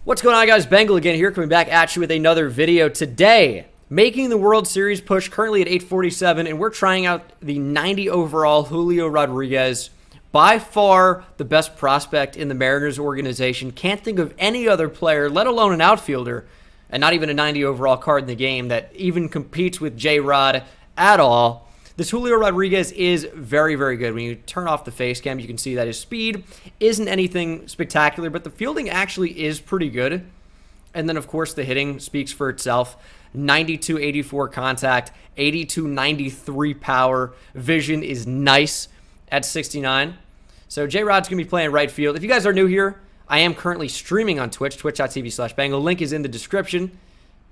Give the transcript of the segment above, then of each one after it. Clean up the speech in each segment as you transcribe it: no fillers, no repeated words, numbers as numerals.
What's going on, guys? Bengal again here, coming back at you with another video today. Making the World Series push, currently at 847, and we're trying out the 90 overall Julio Rodriguez. By far the best prospect in the Mariners organization. Can't think of any other player, let alone an outfielder, and not even a 90 overall card in the game that even competes with J-Rod at all. This Julio Rodriguez is very, very good. When you turn off the face cam, you can see that his speed isn't anything spectacular, but the fielding actually is pretty good. And then, of course, the hitting speaks for itself. 92-84 contact, 82-93 power. Vision is nice at 69. So J-Rod's going to be playing right field. If you guys are new here, I am currently streaming on Twitch, twitch.tv/Bengal. Link is in the description.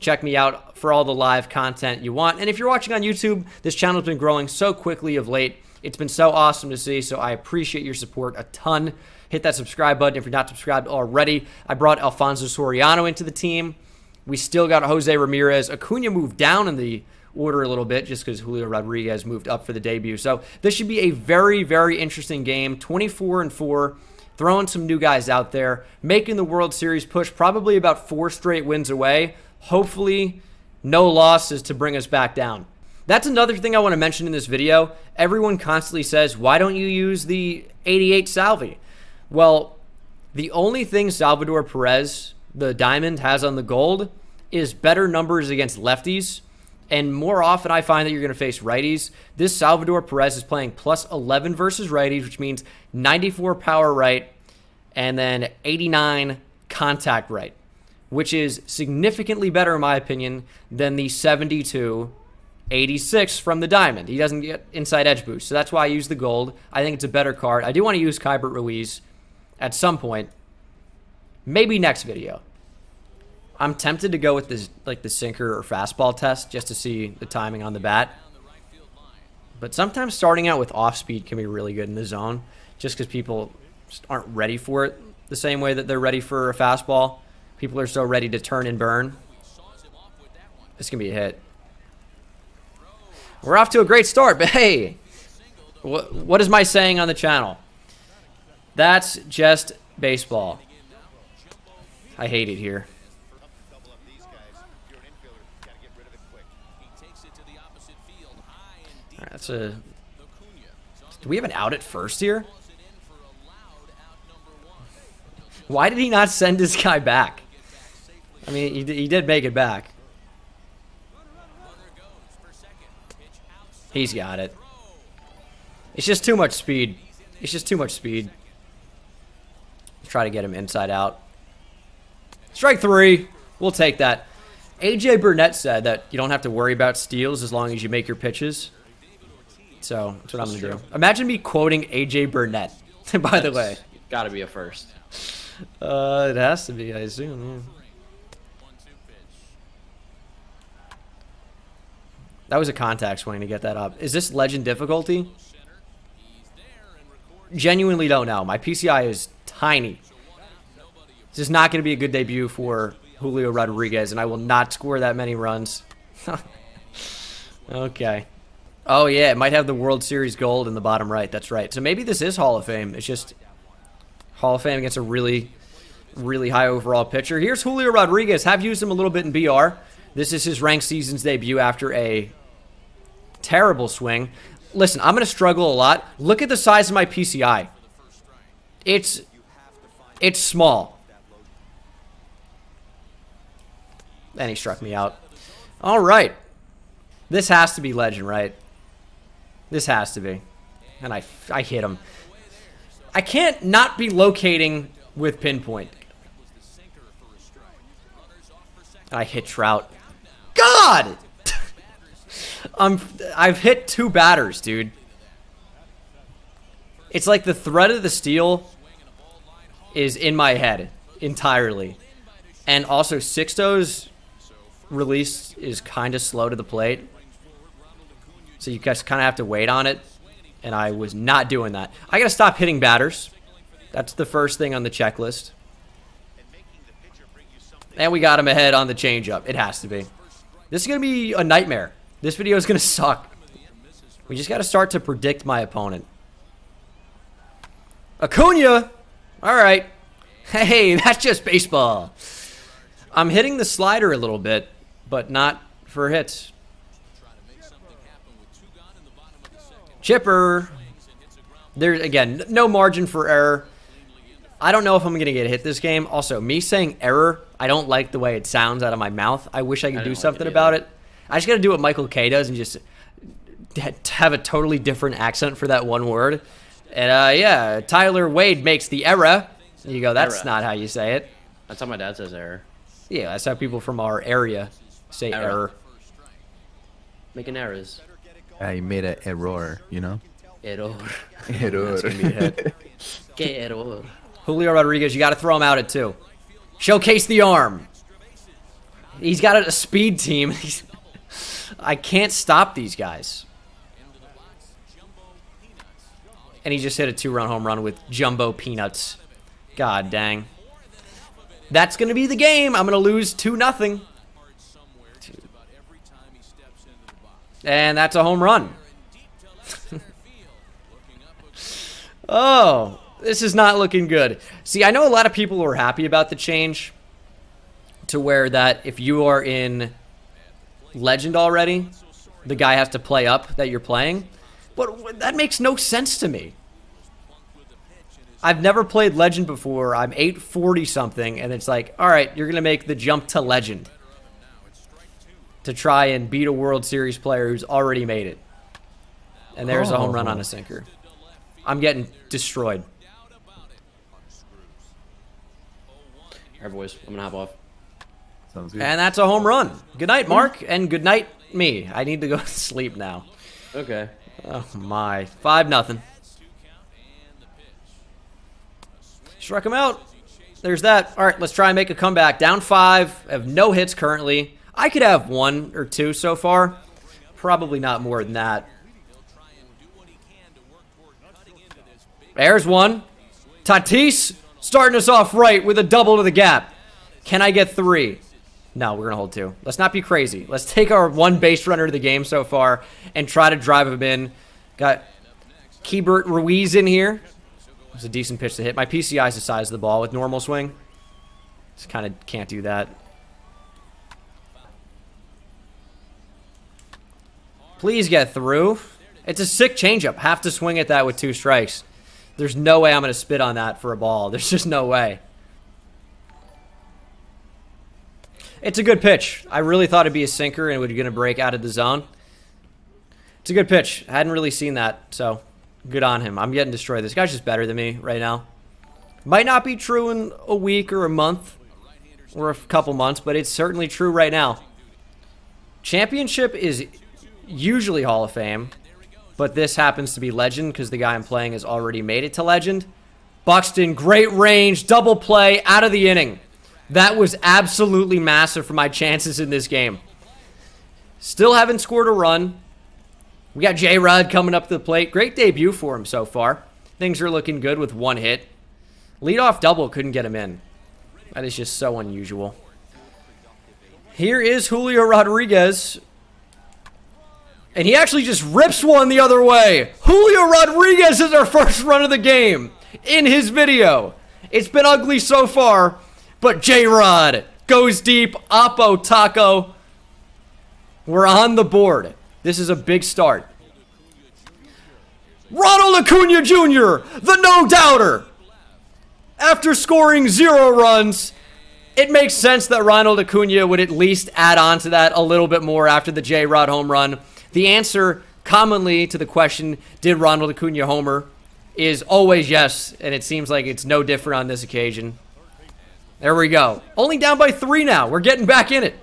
Check me out for all the live content you want. And if you're watching on YouTube, this channel's been growing so quickly of late. It's been so awesome to see, so I appreciate your support a ton. Hit that subscribe button if you're not subscribed already. I brought Alfonso Soriano into the team. We still got Jose Ramirez. Acuna moved down in the order a little bit just because Julio Rodriguez moved up for the debut. So this should be a very, very interesting game. 24-4. Throwing some new guys out there. Making the World Series push, probably about 4 straight wins away. Hopefully, no losses to bring us back down. That's another thing I want to mention in this video. Everyone constantly says, why don't you use the 88 Salvi? Well, the only thing Salvador Perez, the diamond, has on the gold is better numbers against lefties. And more often I find that you're going to face righties. This Salvador Perez is playing plus 11 versus righties, which means 94 power right and then 89 contact right, which is significantly better, in my opinion, than the 72-86 from the diamond. He doesn't get inside edge boost, so that's why I use the gold. I think it's a better card. I do want to use Keibert Ruiz at some point, maybe next video. I'm tempted to go with this, like the sinker or fastball test, just to see the timing on the bat. But sometimes starting out with off speed can be really good in the zone, just because people just aren't ready for it the same way that they're ready for a fastball. People are so ready to turn and burn. This can be a hit. We're off to a great start, but hey, what is my saying on the channel? That's just baseball. I hate it here. All right, that's a... Do we have an out at first here? Why did he not send this guy back? I mean, he did make it back. He's got it. It's just too much speed. It's just too much speed. Let's try to get him inside out. Strike 3. We'll take that. AJ Burnett said that you don't have to worry about steals as long as you make your pitches. So that's what I'm going to do. Imagine me quoting AJ Burnett, by the way. Got to be a first. It has to be, I assume. Yeah. That was a contact swing to get that up. Is this legend difficulty? Genuinely don't know. My PCI is tiny. This is not going to be a good debut for Julio Rodriguez, and I will not score that many runs. Okay. Oh, yeah, it might have the World Series gold in the bottom right. That's right. So maybe this is Hall of Fame. It's just Hall of Fame against a really, really high overall pitcher. Here's Julio Rodriguez. Have used him a little bit in BR. This is his ranked season's debut after a terrible swing. Listen, I'm going to struggle a lot. Look at the size of my PCI. It's small. And he struck me out. All right. This has to be legend, right? This has to be. And I hit him. I can't not be locating with pinpoint. I hit Trout. God! I've hit 2 batters, dude. It's like the threat of the steal is in my head entirely. And also Sixto's release is kind of slow to the plate. So you guys kind of have to wait on it. And I was not doing that. I got to stop hitting batters. That's the first thing on the checklist. And we got him ahead on the changeup. It has to be. This is going to be a nightmare. This video is going to suck. We just got to start to predict my opponent. Acuna! All right. Hey, that's just baseball. I'm hitting the slider a little bit, but not for hits. Chipper. There's, again, no margin for error. I don't know if I'm going to get hit this game. Also, me saying error, I don't like the way it sounds out of my mouth. I wish I could do something about it. I just got to do what Michael K does and just have a totally different accent for that one word. And, yeah, Tyler Wade makes the error. You go, that's not how you say it. That's how my dad says error. Yeah, that's how people from our area say error. Making errors. I made an error, you know? Error. Error. Que error. Julio Rodriguez, you got to throw him out at 2. Showcase the arm. He's got a speed team. I can't stop these guys. And he just hit a 2-run home run with jumbo peanuts. God dang. That's going to be the game. I'm going to lose 2-0. And that's a home run. Oh, this is not looking good. See, I know a lot of people were happy about the change to where that if you are in Legend already, the guy has to play up that you're playing. But that makes no sense to me. I've never played Legend before. I'm 840 something, and it's like, all right, you're going to make the jump to Legend to try and beat a World Series player who's already made it. And there's a home run on a sinker. I'm getting destroyed. All right, boys. I'm going to hop off. Sounds good. And that's a home run. Good night, Mark, and good night, me. I need to go to sleep now. Okay. Oh, my. 5-0. Struck him out. There's that. All right, let's try and make a comeback. Down 5. I have no hits currently. I could have 1 or 2 so far. Probably not more than that. There's 1. Tatis starting us off right with a double to the gap. Can I get 3? No, we're going to hold 2. Let's not be crazy. Let's take our 1 base runner of the game so far and try to drive him in. Got Keibert Ruiz in here. It's a decent pitch to hit. My PCI is the size of the ball with normal swing. Just kind of can't do that. Please get through. It's a sick changeup. Have to swing at that with 2 strikes. There's no way I'm going to spit on that for a ball. There's just no way. It's a good pitch. I really thought it'd be a sinker and it was going to break out of the zone. It's a good pitch. I hadn't really seen that, so good on him. I'm getting destroyed. This guy's just better than me right now. Might not be true in a week or a month or a couple months, but it's certainly true right now. Championship is usually Hall of Fame, but this happens to be Legend because the guy I'm playing has already made it to Legend. Buxton, great range, double play, out of the inning. That was absolutely massive for my chances in this game. Still haven't scored a run. We got J-Rod coming up to the plate. Great debut for him so far. Things are looking good with 1 hit. Leadoff double, couldn't get him in. That is just so unusual. Here is Julio Rodriguez. And he actually just rips one the other way. Julio Rodriguez is our first run of the game in his video. It's been ugly so far, but J-Rod goes deep. Oppo Taco. We're on the board. This is a big start. Ronald Acuna Jr., the no-doubter. After scoring 0 runs, it makes sense that Ronald Acuna would at least add on to that a little bit more after the J-Rod home run. The answer commonly to the question, did Ronald Acuna homer, is always yes, and it seems like it's no different on this occasion. There we go. Only down by 3 now. We're getting back in it.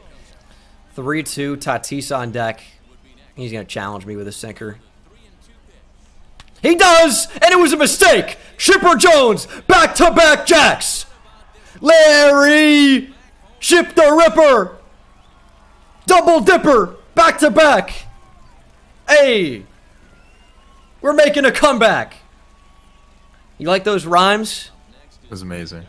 3-2, Tatis on deck. He's going to challenge me with a sinker. He does, and it was a mistake. Chipper Jones, back-to-back jacks. Larry, Chip the Ripper, double dipper, back-to-back. Hey, we're making a comeback. You like those rhymes? It was amazing.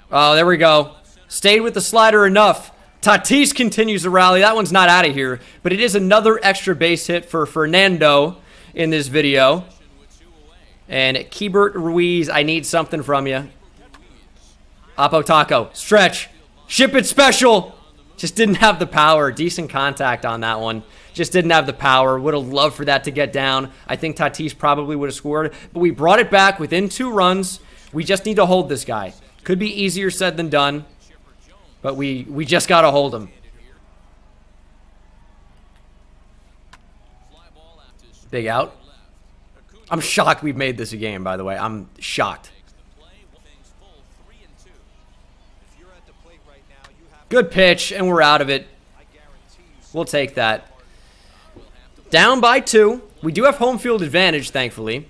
Oh, there we go. Stayed with the slider enough. Tatis continues to rally. That one's not out of here, but it is another extra base hit for Fernando in this video. And Keibert Ruiz, I need something from you. Oppo Taco, stretch. Ship it special. Just didn't have the power. Decent contact on that one. Just didn't have the power. Would have loved for that to get down. I think Tatis probably would have scored. But we brought it back within 2 runs. We just need to hold this guy. Could be easier said than done. But we just got to hold him. Big out. I'm shocked we've made this a game, by the way. I'm shocked. Good pitch, and we're out of it. We'll take that. Down by 2. We do have home field advantage, thankfully.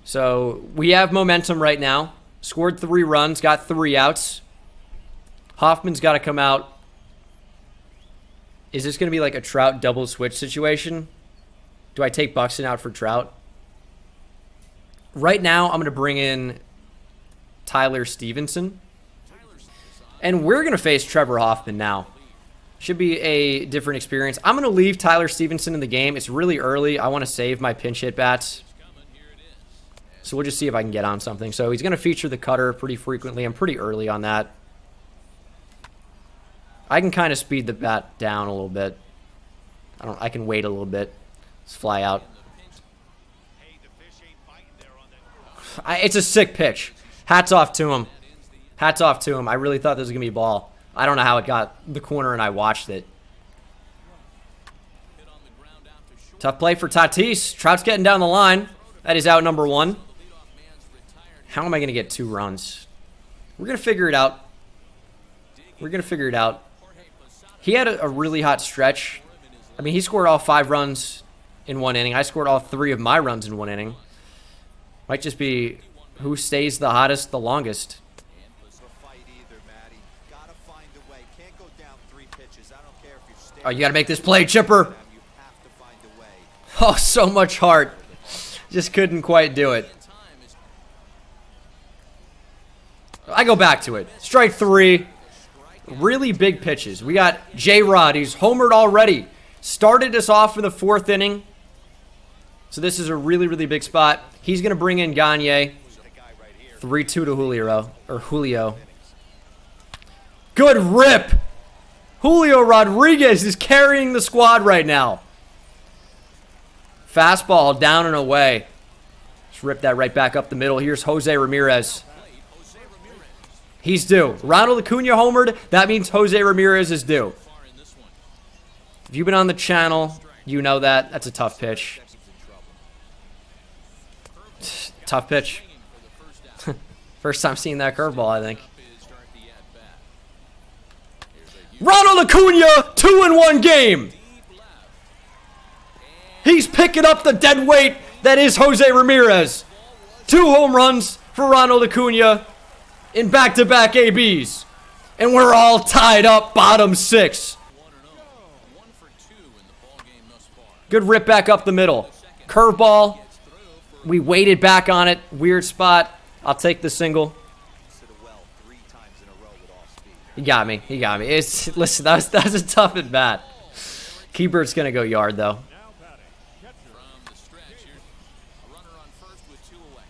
So, we have momentum right now. Scored 3 runs, got 3 outs. Hoffman's got to come out. Is this going to be like a Trout double switch situation? Do I take Buxton out for Trout? Right now, I'm going to bring in Tyler Stevenson. And we're going to face Trevor Hoffman now. Should be a different experience. I'm going to leave Tyler Stevenson in the game. It's really early. I want to save my pinch hit bats. So we'll just see if I can get on something. So he's going to feature the cutter pretty frequently. I'm pretty early on that. I can kind of speed the bat down a little bit. I can wait a little bit. Let's fly out. It's a sick pitch. Hats off to him. Hats off to him. I really thought this was going to be a ball. I don't know how it got the corner and I watched it. Tough play for Tatis. Trout's getting down the line. That is out number 1. How am I going to get 2 runs? We're going to figure it out. We're going to figure it out. He had a really hot stretch. I mean, he scored all 5 runs in 1 inning. I scored all 3 of my runs in 1 inning. Might just be who stays the hottest the longest. Oh, you got to make this play, Chipper. Oh, so much heart. Just couldn't quite do it. I go back to it. Strike 3. Really big pitches. We got J-Rod. He's homered already. Started us off in the 4th inning. So this is a really, really big spot. He's going to bring in Gagne. 3-2 to Julio. Good rip. Julio Rodriguez is carrying the squad right now. Fastball down and away. Just rip that right back up the middle. Here's Jose Ramirez. He's due. Ronald Acuna homered. That means Jose Ramirez is due. If you've been on the channel, you know that. That's a tough pitch. Tough pitch. First time seeing that curveball, I think. Ronald Acuna, 2-in-1 game. He's picking up the dead weight that is Jose Ramirez. 2 home runs for Ronald Acuna in back-to-back ABs. And we're all tied up bottom 6. Good rip back up the middle. Curveball. We waited back on it. Weird spot. I'll take the single. He got me. He got me. Listen, that was a tough at bat. Keybird's going to go yard, though.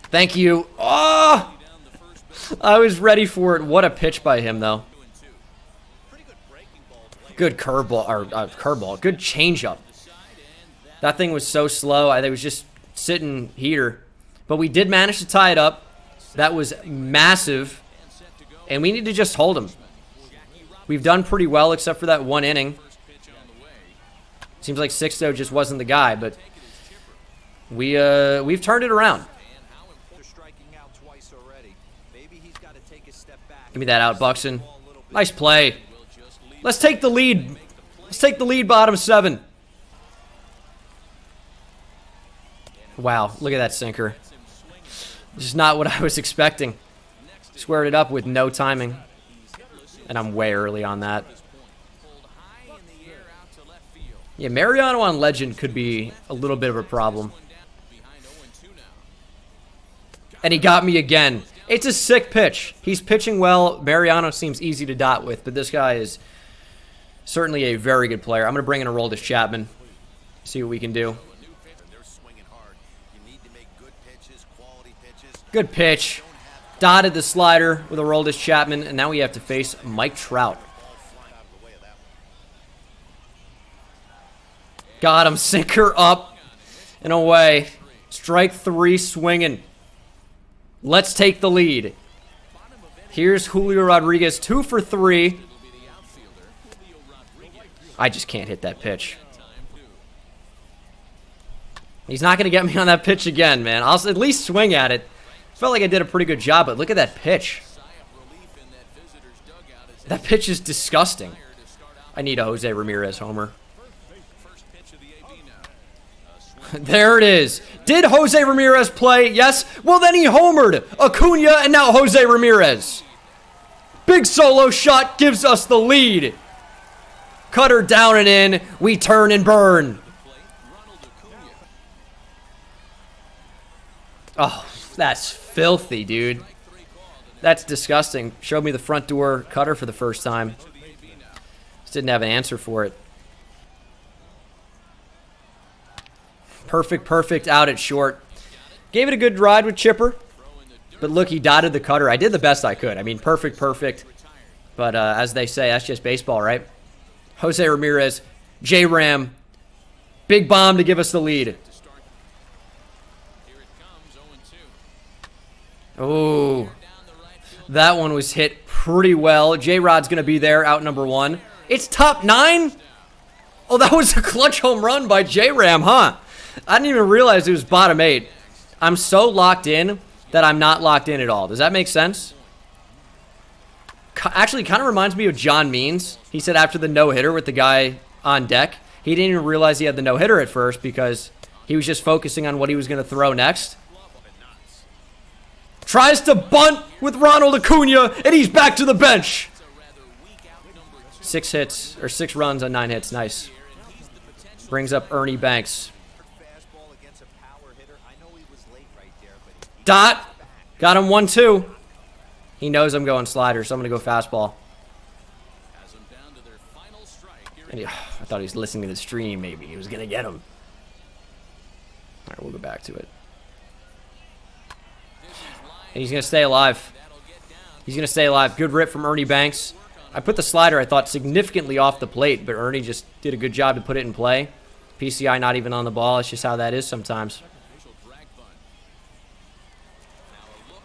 Thank you. Oh! I was ready for it. What a pitch by him, though. Good curveball. Curveball. Good changeup. That thing was so slow. I think it was just sitting here. But we did manage to tie it up. That was massive. And we need to just hold him. We've done pretty well except for that 1 inning. Seems like Sixto just wasn't the guy, but we've turned it around. Give me that out, Buxton. Nice play. Let's take the lead. Let's take the lead, bottom 7. Wow, look at that sinker. Just not what I was expecting. Squared it up with no timing. And I'm way early on that. Yeah, Mariano on Legend could be a little bit of a problem. And he got me again. It's a sick pitch. He's pitching well. Mariano seems easy to dot with, but this guy is certainly a very good player. I'm going to bring in Aroldis Chapman. See what we can do. Good pitch. Dotted the slider with Aroldis Chapman, and now we have to face Mike Trout. Got him. Sinker up and away. Strike 3 swinging. Let's take the lead. Here's Julio Rodriguez, 2 for 3. I just can't hit that pitch. He's not going to get me on that pitch again, man. I'll at least swing at it. Felt like I did a pretty good job, but look at that pitch. That pitch is disgusting. I need a Jose Ramirez homer. There it is. Did Jose Ramirez play? Yes. Well, then he homered Acuna and now Jose Ramirez. Big solo shot gives us the lead. Cutter down and in. We turn and burn. Oh, that's filthy, dude. That's disgusting. Showed me the front door cutter for the first time. Just didn't have an answer for it. Perfect out at short. Gave it a good ride with Chipper. But look, he dotted the cutter. I did the best I could. I mean, perfect. But as they say, that's just baseball, right? Jose Ramirez, J-Ram. Big bomb to give us the lead. Oh, that one was hit pretty well. J-Rod's going to be there, out number 1. It's top 9? Oh, that was a clutch home run by J-Ram, huh? I didn't even realize it was bottom 8. I'm so locked in that I'm not locked in at all. Does that make sense? Actually, kind of reminds me of John Means. He said after the no-hitter with the guy on deck, he didn't even realize he had the no-hitter at first because he was just focusing on what he was going to throw next. Tries to bunt with Ronald Acuna, and he's back to the bench. 6 hits, or 6 runs on 9 hits. Nice. Brings up Ernie Banks. Dot. Got him 1-2. He knows I'm going slider, so I'm going to go fastball. And I thought he was listening to the stream, maybe. He was going to get him. All right, we'll go back to it. And he's going to stay alive. He's going to stay alive. Good rip from Ernie Banks. I put the slider, I thought, significantly off the plate, but Ernie just did a good job to put it in play. PCI not even on the ball. It's just how that is sometimes.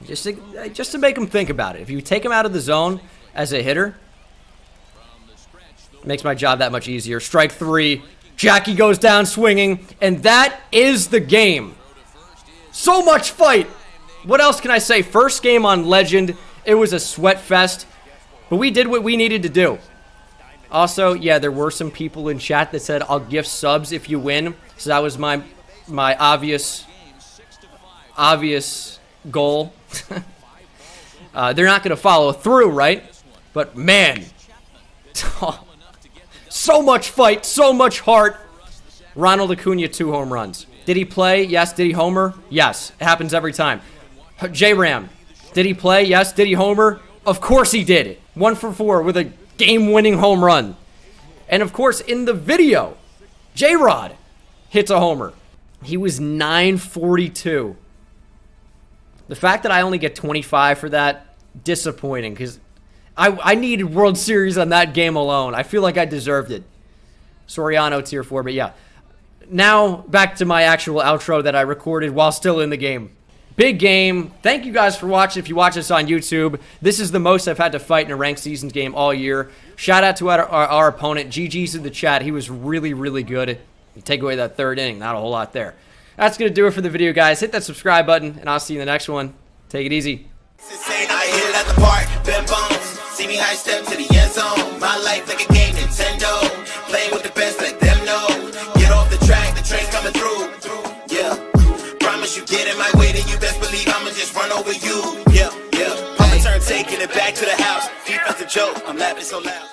Just to make him think about it. If you take him out of the zone as a hitter, it makes my job that much easier. Strike 3. Jackie goes down swinging, and that is the game. So much fight. What else can I say? First game on Legend. It was a sweat fest, but we did what we needed to do. Also, yeah, there were some people in chat that said, I'll gift subs if you win. So that was my obvious goal. They're not going to follow through, right? But man, so much fight, so much heart. Ronald Acuna, 2 home runs. Did he play? Yes. Did he homer? Yes. It happens every time. J-Ram, did he play? Yes. Did he homer? Of course he did. 1 for 4 with a game-winning home run. And of course, in the video, J-Rod hits a homer. He was 942. The fact that I only get 25 for that, disappointing, because I needed World Series on that game alone. I feel like I deserved it. Soriano tier 4, but yeah. Now, back to my actual outro that I recorded while still in the game. Big game. Thank you guys for watching. If you watch this on YouTube, this is the most I've had to fight in a ranked seasons game all year. Shout out to our opponent. GG's in the chat. He was really, really good. You take away that 3rd inning. Not a whole lot there. That's going to do it for the video, guys. Hit that subscribe button, and I'll see you in the next one. Take it easy. I hit it at the park, bend bones. See me high step to the end zone. My life like a game, Nintendo. Playing with the best, let them know. Get off the track, the train's coming through. Yeah. Promise you get in my way, then you best believe I'ma just run over you. Yeah. I'ma turn taking it back to the house. Defensive joke, I'm laughing so loud.